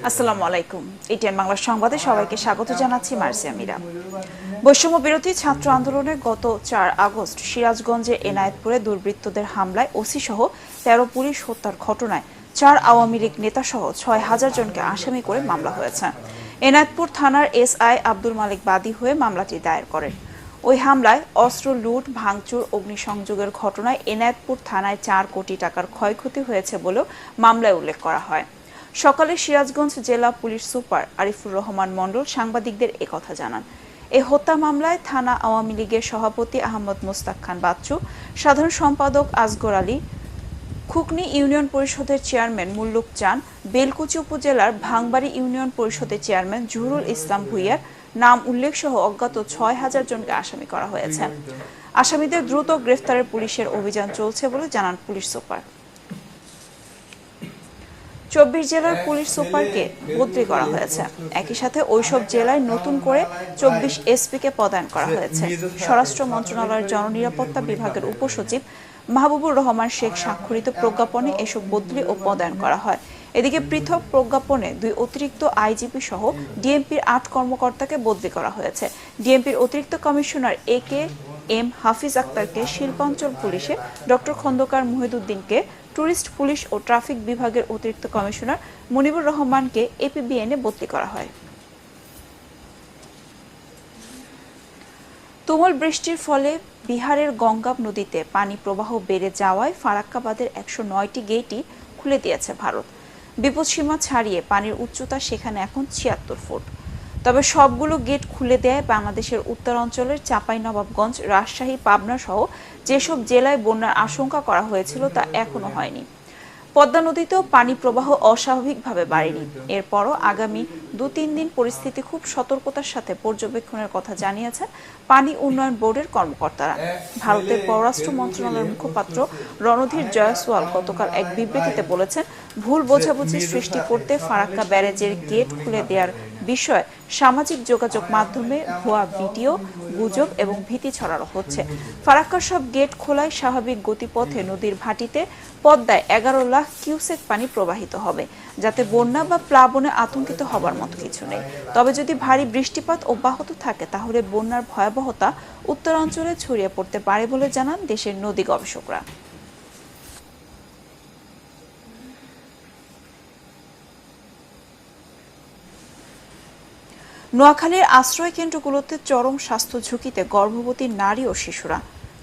আসসালামু আলাইকুম। এটিএন বাংলা সংবাদে সবাইকে স্বাগত জানাচ্ছি মার্জিয়া মীরা। বৈষম্য বিরোধী ছাত্র আন্দোলনে গত 4 আগস্ট সিরাজগঞ্জে এনায়েতপুরে দুর্বৃত্তদের হামলায় ওসি সহ 13 পুলিশ হত্যার ঘটনায় 4 আওয়ামী লীগ নেতাসহ 6,000 জনকে আসামি করে মামলা হয়েছে। এনায়েতপুর থানার এসআই আব্দুল মালিক বাদী হয়ে মামলাটি দায়ের করেন। ওই হামলায় অস্ত্র লুট, ভাঙচুর, অগ্নিসংযোগের ঘটনায় এনায়েতপুর থানায় 4 কোটি টাকার ক্ষয়ক্ষতি হয়েছে বলেও মামলায় উল্লেখ করা হয়। সকালে সিরাজগঞ্জ জেলা পুলিশ সুপার আরিফুর রহমান মণ্ডল সাংবাদিকদের একথা জানান। এই হত্যা মামলায় থানা আওয়ামী লীগের সভাপতি আহমদ মোস্তাক খান বাচ্চু, সাধারণ সম্পাদক আসগর আলী, খুকনি ইউনিয়ন পরিষদের চেয়ারম্যান মুল্লুক চান, বেলকুচি উপজেলার ভাঙবাড়ি ইউনিয়ন পরিষদের চেয়ারম্যান জহুরুল ইসলাম ভুইয়ার নাম উল্লেখ সহ অজ্ঞাত 6,000 জনকে আসামি করা হয়েছে। আসামিদের দ্রুত গ্রেফতারের পুলিশের অভিযান চলছে বলে জানান পুলিশ সুপার। 24 জেলার পুলিশ সুপারকে বদলি করা হয়েছে। একই সাথে ওইসব জেলায় নতুন করে 24 এসপিকে পদায়ন করা হয়েছে। স্বরাষ্ট্র মন্ত্রণালয়ের জননিরাপত্তা বিভাগের উপসচিব মাহবুবুর রহমান শেখ স্বাক্ষরিত প্রজ্ঞাপনে এসব বদলি ও পদায়ন করা হয়। এদিকে পৃথক প্রজ্ঞাপনে 2 অতিরিক্ত আইজিপি সহ ডিএমপির 8 কর্মকর্তাকে বদলি করা হয়েছে। ডিএমপির অতিরিক্ত কমিশনার এম হাফিজ আক্তারকে শিল্পাঞ্চল পুলিশে, ডক্টর খন্দকার মুহিদুদ্দিনকে টুরিস্ট পুলিশ ও ট্রাফিক বিভাগের অতিরিক্ত কমিশনার মনিবুর রহমানকে এপিবিএনে বদলি করা হয়। তুমুল বৃষ্টির ফলে বিহারের গঙ্গা নদীতে পানি প্রবাহ বেড়ে যাওয়ায় ফারাক্কা বাঁধের 109টি গেটই খুলে দিয়েছে ভারত। বিপদসীমা ছাড়িয়ে পানির উচ্চতা সেখানে এখন 76 ফুট। তবে সবগুলো গেট খুলে দেয় বাংলাদেশের উত্তরাঞ্চলের চাঁপাইনবাবগঞ্জ, রাজশাহী, পাবনা সহ যেসব জেলায় বন্যার আশঙ্কা করা হয়েছিল তা এখনো হয়নি। পদ্মা নদীতেও পানি প্রবাহ অস্বাভাবিকভাবে বাড়েনি। এরপরও আগামী 2-3 দিন পরিস্থিতি খুব সতর্কতার সাথে পর্যবেক্ষণের কথা জানিয়েছেন পানি উন্নয়ন বোর্ডের কর্মকর্তারা। ভারতের পররাষ্ট্র মন্ত্রণালয়ের মুখপাত্র রণধীর জয়সওয়াল গতকাল এক বিবৃতিতে বলেছেন, ভুল বোঝাবুঝি সৃষ্টি করতে ফারাক্কা ব্যারেজের গেট খুলে দেওয়ার বিষয়ে সামাজিক যোগাযোগ মাধ্যমে ভুয়া ভিডিও, গুজব এবং ভীতি ছড়ানো হচ্ছে। ফারাক্কার সব গেট খোলায় স্বাভাবিক গতিপথে নদীর ভাটিতে পদ্মায় 11 লাখ কিউসেক পানি প্রবাহিত হবে, যাতে বন্যা বা প্লাবনে আতঙ্কিত হবার মতো কিছু নেই। তবে যদি ভারী বৃষ্টিপাত অব্যাহত থাকে তাহলে বন্যার ভয়াবহতা উত্তরাঞ্চলে ছড়িয়ে পড়তে পারে বলে জানান দেশের নদী গবেষকরা। নোয়াখালীর আশ্রয় কেন্দ্রগুলোতে চরম স্বাস্থ্য ঝুঁকিতে গর্ভবতী নারী ও শিশুরা।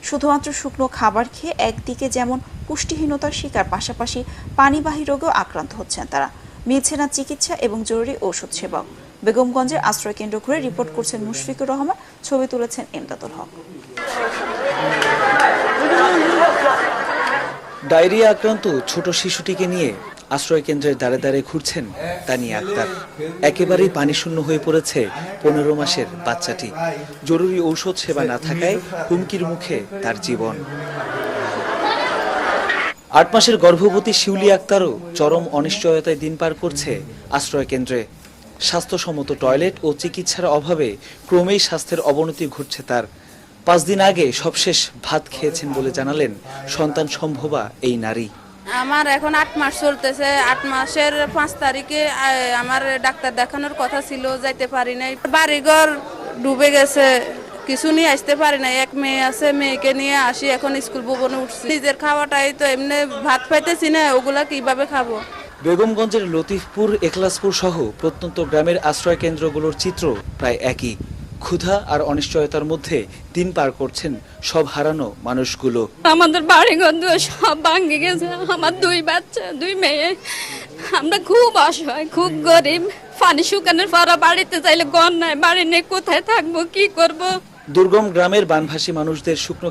শুধুমাত্র শুকনো খাবার খেয়ে একদিকে যেমন পুষ্টিহীনতার শিকার, পাশাপাশি পানিবাহী রোগেও আক্রান্ত হচ্ছেন তারা। মিলছে না চিকিৎসা এবং জরুরি ঔষধ সেবাও। বেগমগঞ্জের আশ্রয় কেন্দ্র ঘুরে রিপোর্ট করছেন মুশফিকুর রহমান, ছবি তুলেছেন এমদাদুল হক। ডায়রিয়া আক্রান্ত ছোট শিশুটিকে নিয়ে আশ্রয় কেন্দ্রের দ্বারে দ্বারে ঘুরছেন তানিয়া আক্তার। একেবারেই পানিশূন্য হয়ে পড়েছে 15 মাসের বাচ্চাটি। জরুরি ঔষধ সেবা না থাকায় হুমকির মুখে তার জীবন। 8 মাসের গর্ভবতী শিউলি আক্তারও চরম অনিশ্চয়তায় দিন পার করছে আশ্রয় কেন্দ্রে। স্বাস্থ্যসম্মত টয়লেট ও চিকিৎসার অভাবে ক্রমেই স্বাস্থ্যের অবনতি ঘটছে তার। 5 দিন আগে সবশেষ ভাত খেয়েছেন বলে জানালেন সন্তান সম্ভবা এই নারী। আমার এখন 8 মাস চলতেছে। 8 মাসের 5 তারিখে আমার ডাক্তার দেখানোর কথা ছিল, যাইতে পারি নাই। বাড়িঘর ডুবে গেছে, কিছু নিয়ে আসতে পারি নাই। এক মেয়ে আছে, মেয়েকে নিয়ে আসি, এখন স্কুল ভবনে উঠছি। নিজের খাওয়াটাই তো এমনি ভাত পাইতেছি না, ওগুলা কিভাবে খাবো। বেগমগঞ্জের লতিফপুর, এখলাসপুর সহ প্রত্যন্ত গ্রামের আশ্রয় কেন্দ্রগুলোর চিত্র প্রায় একই। ক্ষুধা আর অনিশ্চয়তার মধ্যে দিন পার করছেন সব হারানো মানুষগুলো। আমাদের বাড়িঘর সব ভাঙে গেছে। আমার 2 বাচ্চা, 2 মেয়ে। আমরা খুব অসহায়, খুব গরিব। পানি শুকানোর পর বাড়িতে চাইলে ঘর নাই, বাড়ি নেই, কোথায় থাকবো, কি করব। দুর্গম গ্রামের বানভাসী মানুষদের শুকনো